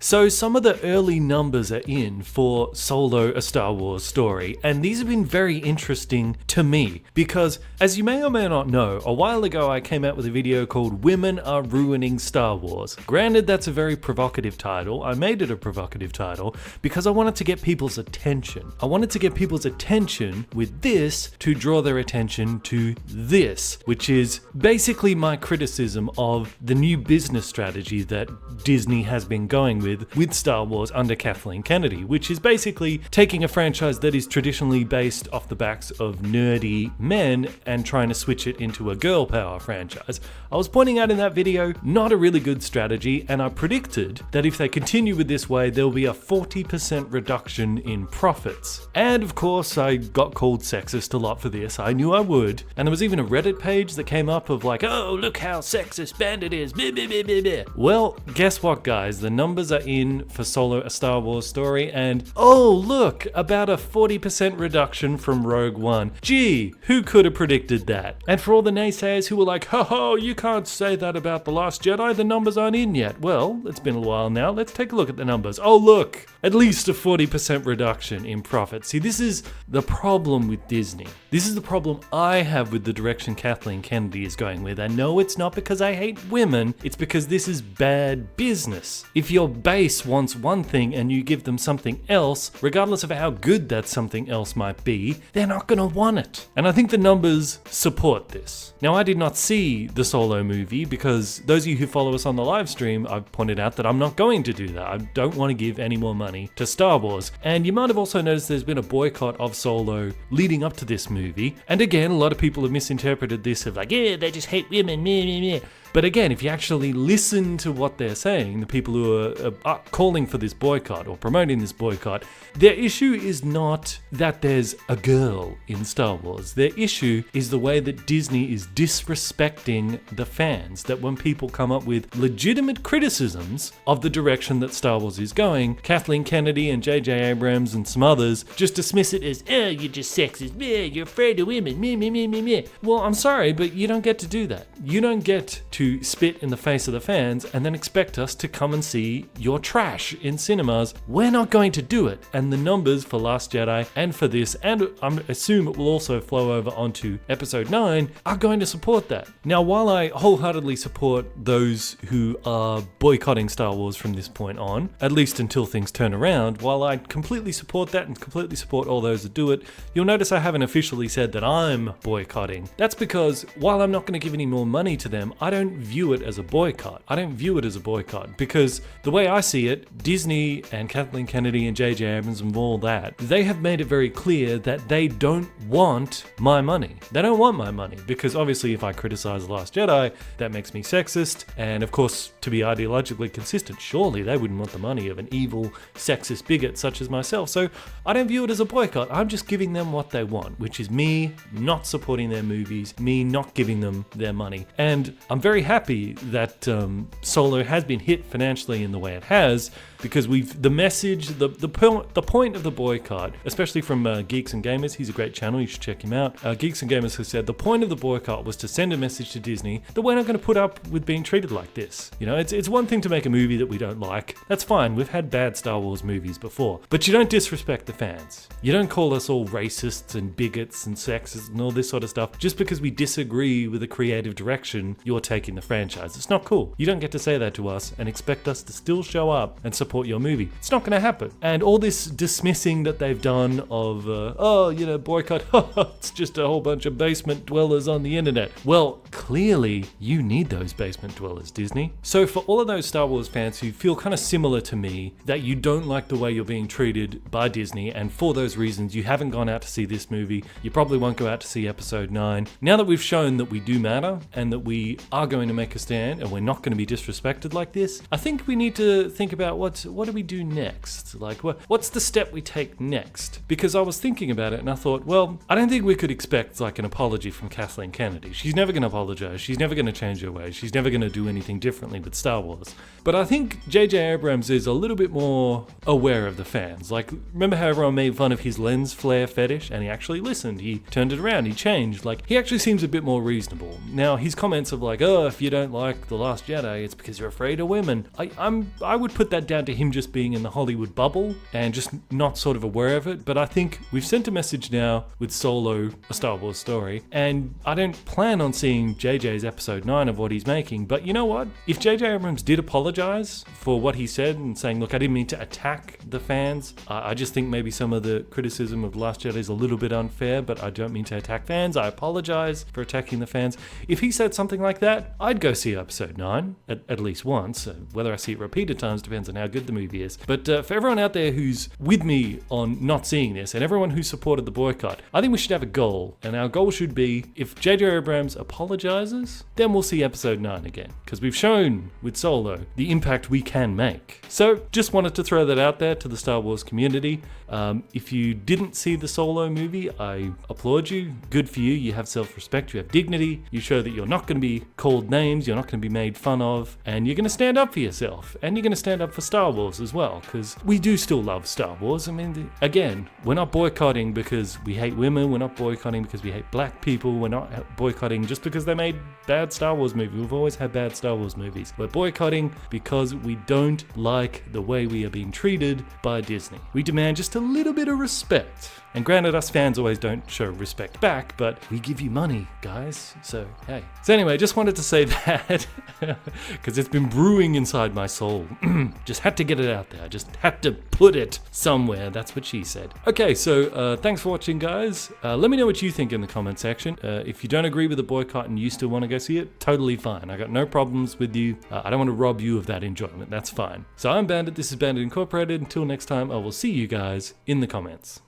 So some of the early numbers are in for Solo, a Star Wars story, and these have been very interesting to me because, as you may or may not know, a while ago I came out with a video called Women Are Ruining Star Wars. Granted, that's a very provocative title. I made it a provocative title because I wanted to get people's attention. I wanted to get people's attention with this to draw their attention to this, which is basically my criticism of the new business strategy that Disney has been going with Star Wars under Kathleen Kennedy, which is basically taking a franchise that is traditionally based off the backs of nerdy men and trying to switch it into a girl power franchise. I was pointing out in that video, not a really good strategy, and I predicted that if they continue with this way, there will be a 40% reduction in profits. And of course, I got called sexist a lot for this. I knew I would. And there was even a Reddit page that came up of like, oh, look how sexist Bandit is. Blah, blah, blah, blah, blah. Well, guess what, guys? The numbers are in for Solo, a Star Wars story, and oh look, about a 40% reduction from Rogue One. Gee, who could have predicted that? And for all the naysayers who were like, ho, you can't say that about The Last Jedi, the numbers aren't in yet. Well, it's been a while now, let's take a look at the numbers. Oh look, at least a 40% reduction in profit. See, this is the problem with Disney. This is the problem I have with the direction Kathleen Kennedy is going with. I know it's not because I hate women, it's because this is bad business. If your base wants one thing and you give them something else, regardless of how good that something else might be, they're not going to want it. And I think the numbers support this. Now, I did not see the Solo movie because those of you who follow us on the live stream, I've pointed out that I'm not going to do that. I don't want to give any more money to Star Wars. And you might have also noticed there's been a boycott of Solo leading up to this movie. And again, a lot of people have misinterpreted this of like, yeah, they just hate women, meh, meh, meh. But again, if you actually listen to what they're saying, the people who are calling for this boycott or promoting this boycott, their issue is not that there's a girl in Star Wars. Their issue is the way that Disney is disrespecting the fans. That when people come up with legitimate criticisms of the direction that Star Wars is going, Kathleen Kennedy and J.J. Abrams and some others just dismiss it as, oh, you're just sexist, meh, you're afraid of women, meh, meh, meh, meh, meh. Well, I'm sorry, but you don't get to do that. You don't get to spit in the face of the fans and then expect us to come and see your trash in cinemas. We're not going to do it. And the numbers for Last Jedi and for this, and I assume it will also flow over onto episode 9, are going to support that. Now, while I wholeheartedly support those who are boycotting Star Wars from this point on, at least until things turn around, while I completely support that and completely support all those that do it, you'll notice I haven't officially said that I'm boycotting. That's because while I'm not going to give any more money to them, I don't view it as a boycott. I don't view it as a boycott because the way I see it, Disney and Kathleen Kennedy and J.J. Abrams and all that, they have made it very clear that they don't want my money. They don't want my money because obviously if I criticize The Last Jedi, that makes me sexist, and of course, to be ideologically consistent, surely they wouldn't want the money of an evil, sexist bigot such as myself. So I don't view it as a boycott. I'm just giving them what they want, which is me not supporting their movies, me not giving them their money. And I'm very happy that Solo has been hit financially in the way it has, because the message, the point of the boycott, especially from Geeks and Gamers, he's a great channel, you should check him out. Geeks and Gamers has said the point of the boycott was to send a message to Disney that we're not going to put up with being treated like this. You know, it's one thing to make a movie that we don't like. That's fine. We've had bad Star Wars movies before, but you don't disrespect the fans. You don't call us all racists and bigots and sexists and all this sort of stuff just because we disagree with the creative direction you're taking the franchise. It's not cool. You don't get to say that to us and expect us to still show up and support your movie. It's not going to happen. And all this dismissing that they've done of, boycott, it's just a whole bunch of basement dwellers on the internet. Well, clearly you need those basement dwellers, Disney. So for all of those Star Wars fans who feel kind of similar to me, that you don't like the way you're being treated by Disney, and for those reasons you haven't gone out to see this movie, you probably won't go out to see episode 9. Now that we've shown that we do matter and that we are going to make a stand and we're not going to be disrespected like this, I think we need to think about what do we do next? Like, what's the step we take next? Because I was thinking about it and I thought, well, I don't think we could expect like an apology from Kathleen Kennedy. She's never going to apologize. She's never going to change her ways. She's never going to do anything differently with Star Wars. But I think J.J. Abrams is a little bit more aware of the fans. Like, remember how everyone made fun of his lens flare fetish? And he actually listened. He turned it around. He changed. Like, he actually seems a bit more reasonable. Now, his comments of like, oh, oh, if you don't like The Last Jedi, it's because you're afraid of women. I would put that down to him just being in the Hollywood bubble and just not sort of aware of it. But I think we've sent a message now with Solo, a Star Wars story, and I don't plan on seeing JJ's episode 9 of what he's making. But you know what? If JJ Abrams did apologize for what he said and saying, look, I didn't mean to attack the fans. I just think maybe some of the criticism of The Last Jedi is a little bit unfair, but I don't mean to attack fans. I apologize for attacking the fans. If he said something like that, I'd go see episode 9 at least once. Whether I see it repeated times depends on how good the movie is. But for everyone out there who's with me on not seeing this, and everyone who supported the boycott, I think we should have a goal. And our goal should be, if J.J. Abrams apologizes, then we'll see episode 9 again. Because we've shown with Solo the impact we can make. So just wanted to throw that out there to the Star Wars community. If you didn't see the Solo movie, I applaud you. Good for you. You have self-respect. You have dignity. You show that you're not going to be called names. You're not going to be made fun of. And you're going to stand up for yourself. And you're going to stand up for Star Wars as well. Because we do still love Star Wars. I mean, again, we're not boycotting because we hate women. We're not boycotting because we hate black people. We're not boycotting just because they made bad Star Wars movies. We've always had bad Star Wars movies. We're boycotting because we don't like the way we are being treated by Disney. We demand just a little bit of respect. And granted, us fans always don't show respect back, but we give you money, guys. So, hey. So anyway, just wanted to say that because it's been brewing inside my soul. Just had to get it out there. I just had to put it somewhere. That's what she said. Okay, so thanks for watching, guys. Let me know what you think in the comment section. If you don't agree with the boycott and you still want to go see it, totally fine. I got no problems with you. I don't want to rob you of that enjoyment. That's fine. So I'm Bandit. This is Bandit Incorporated. Until next time, I will see you guys in the comments.